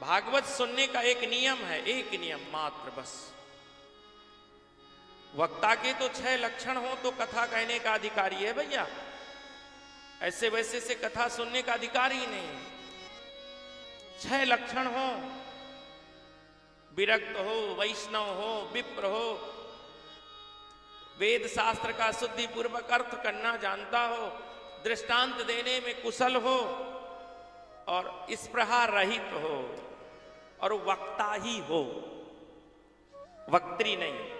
भागवत सुनने का एक नियम है, एक नियम मात्र बस। वक्ता के तो 6 लक्षण हो तो कथा कहने का अधिकारी है भैया, ऐसे वैसे से कथा सुनने का अधिकार ही नहीं है। 6 लक्षण हो, विरक्त हो, वैष्णव हो, विप्र हो, वेद शास्त्र का शुद्धि पूर्वक अर्थ करना जानता हो, दृष्टांत देने में कुशल हो और स्पृहा रहित हो और वक्ता ही हो, वक्त्री नहीं।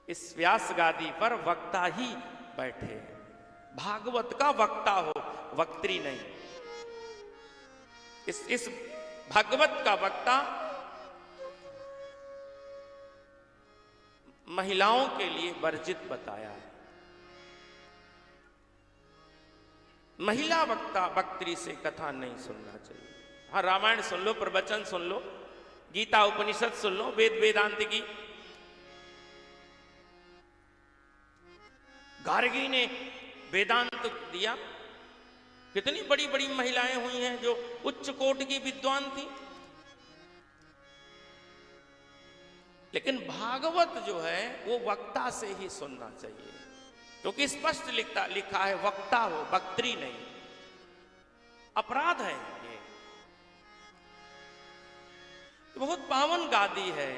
इस व्यास गादी पर वक्ता ही बैठे, भागवत का वक्ता हो, वक्त्री नहीं। इस भागवत का वक्ता महिलाओं के लिए वर्जित बताया है। महिला वक्ता वक्त्री से कथा नहीं सुनना चाहिए। हाँ, रामायण सुन लो, प्रवचन सुन लो, गीता उपनिषद सुन लो, वेद वेदांत की। गार्गी ने वेदांत दिया, कितनी बड़ी बड़ी महिलाएं हुई हैं जो उच्च कोटि की विद्वान थी। लेकिन भागवत जो है वो वक्ता से ही सुनना चाहिए, क्योंकि स्पष्ट लिखा है वक्ता हो, वक्त्री नहीं। अपराध है ये, बहुत पावन गादी है।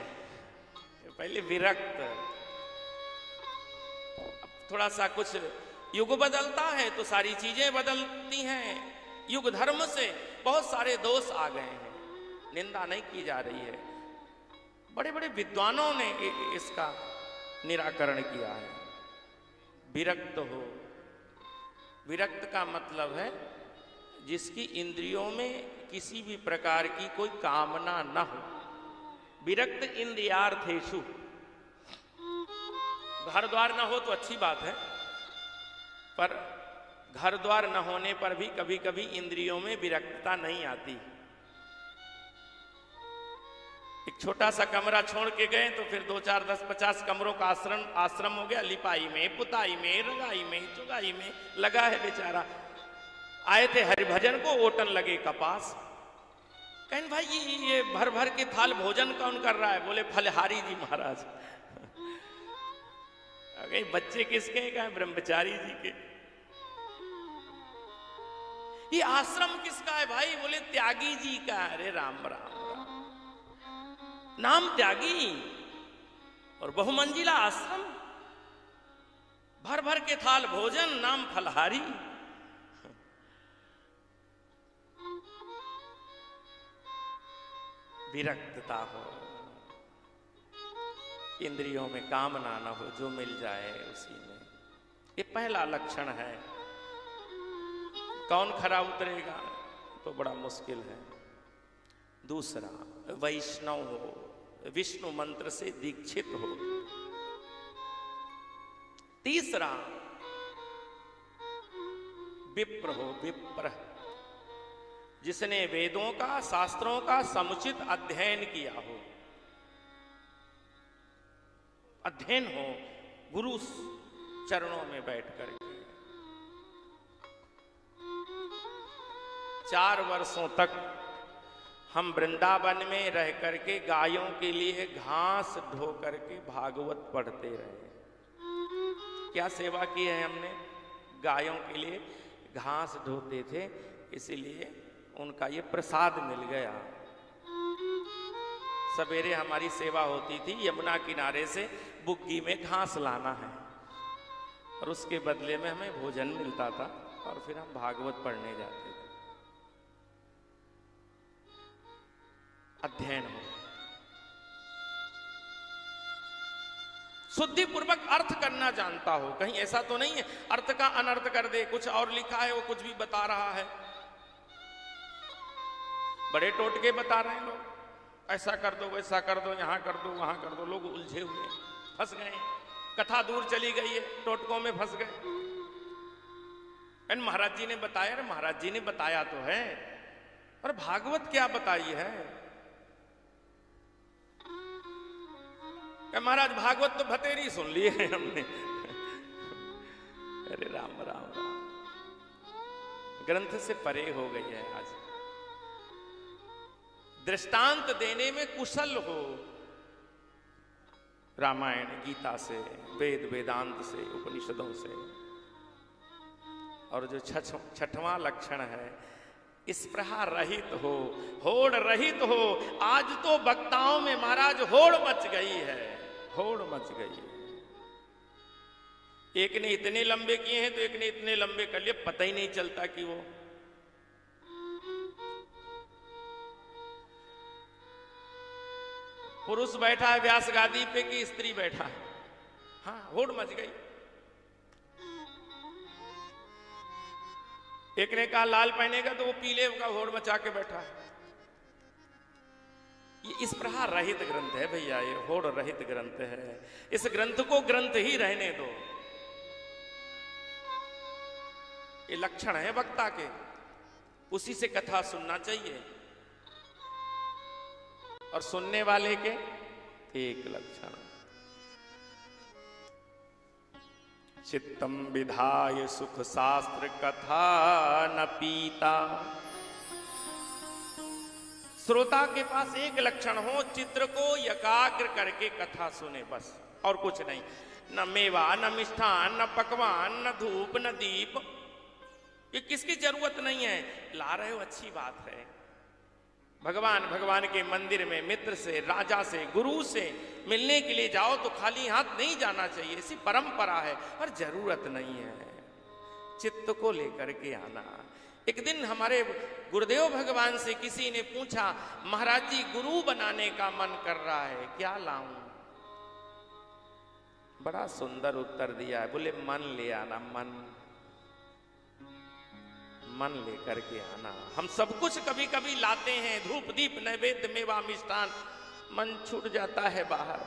पहले विरक्त, थोड़ा सा कुछ युग बदलता है तो सारी चीजें बदलती हैं। युग धर्म से बहुत सारे दोष आ गए हैं, निंदा नहीं की जा रही है। बड़े बड़े विद्वानों ने इसका निराकरण किया है। विरक्त हो, विरक्त का मतलब है जिसकी इंद्रियों में किसी भी प्रकार की कोई कामना न हो। विरक्त इंद्रियार्थेषु, घर द्वार न हो तो अच्छी बात है, पर घर द्वार न होने पर भी कभी कभी इंद्रियों में विरक्तता नहीं आती। एक छोटा सा कमरा छोड़ के गए तो फिर 2, 4, 10, 50 कमरों का आश्रम हो गया। लिपाई में, पुताई में, रंगाई में, चुगाई में लगा है बेचारा। आए थे हरिभजन को, ओटन लगे कपास। कहें भाई ये भर भर के थाल भोजन कौन कर रहा है? बोले फलहारी जी महाराज। बच्चे किसके? कहा ब्रह्मचारी जी के। ये आश्रम किसका है भाई? बोले त्यागी जी का। अरे राम राम राम, नाम त्यागी और बहुमंजिला आश्रम, भर भर के थाल भोजन, नाम फलहारी। विरक्तता हो, इंद्रियों में कामना न हो, जो मिल जाए उसी में। ये पहला लक्षण है। कौन खरा उतरेगा तो बड़ा मुश्किल है। दूसरा, वैष्णव हो, विष्णु मंत्र से दीक्षित हो। तीसरा, विप्र हो, विप्र, जिसने वेदों का, शास्त्रों का समुचित अध्ययन किया हो। अध्ययन हो गुरु चरणों में बैठ कर। 4 वर्षों तक हम वृंदावन में रह करके गायों के लिए घास ढो करके भागवत पढ़ते रहे। क्या सेवा की है हमने? गायों के लिए घास ढोते थे, इसीलिए उनका ये प्रसाद मिल गया। सवेरे हमारी सेवा होती थी, यमुना किनारे से बुग्गी में घास लाना है और उसके बदले में हमें भोजन मिलता था और फिर हम भागवत पढ़ने जाते थे। अध्ययन हो, शुद्धि पूर्वक अर्थ करना जानता हो। कहीं ऐसा तो नहीं है अर्थ का अनर्थ कर दे, कुछ और लिखा है वो कुछ भी बता रहा है। बड़े टोटके बता रहे हैं लोग, ऐसा कर दो, वैसा कर दो, यहां कर दो, वहां कर दो। लोग उलझे हुए, फंस गए। कथा दूर चली गई है, टोटकों में फंस गए। महाराज जी ने बताया। अरे महाराज जी ने बताया तो है, और भागवत क्या बताई है? महाराज भागवत तो भतेरी सुन लिए हैं हमने। अरे राम राम राम, ग्रंथ से परे हो गई है आज। दृष्टांत देने में कुशल हो, रामायण गीता से, वेद वेदांत से, उपनिषदों से। और जो छठवां लक्षण है, स्पृहा रहित हो, होड़ रहित हो। आज तो वक्ताओं में महाराज होड़ मच गई है, होड़ मच गई है। एक ने इतने लंबे किए हैं तो एक ने इतने लंबे कर लिए, पता ही नहीं चलता कि वो पुरुष बैठा है व्यास गादी पे कि स्त्री बैठा है। हाँ, होड़ मच गई। एक ने कहा लाल पहनेगा तो वो पीले का होड़ मचा के बैठा है। ये स्पृहा रहित ग्रंथ है भैया, ये होड़ रहित ग्रंथ है। इस ग्रंथ को ग्रंथ ही रहने दो। ये लक्षण है वक्ता के, उसी से कथा सुनना चाहिए। और सुनने वाले के एक लक्षण, चित्तम विधाय सुख शास्त्र कथा न पीता। श्रोता के पास एक लक्षण हो, चित्र को एकाग्र करके कथा सुने, बस और कुछ नहीं। न मेवा, न मिष्ठान, न पकवान, न धूप, न दीप, ये किसकी जरूरत नहीं है। ला रहे हो अच्छी बात है। भगवान के मंदिर में मित्र से, राजा से, गुरु से मिलने के लिए जाओ तो खाली हाथ नहीं जाना चाहिए, ऐसी परंपरा है, पर जरूरत नहीं है। चित्त को लेकर के आना। एक दिन हमारे गुरुदेव भगवान से किसी ने पूछा, महाराज जी गुरु बनाने का मन कर रहा है, क्या लाऊं? बड़ा सुंदर उत्तर दिया है। बोले मन ले आना, मन लेकर के आना। हम सब कुछ कभी कभी लाते हैं, धूप दीप नैवेद्य मेवा मिष्ठान, मन छूट जाता है बाहर।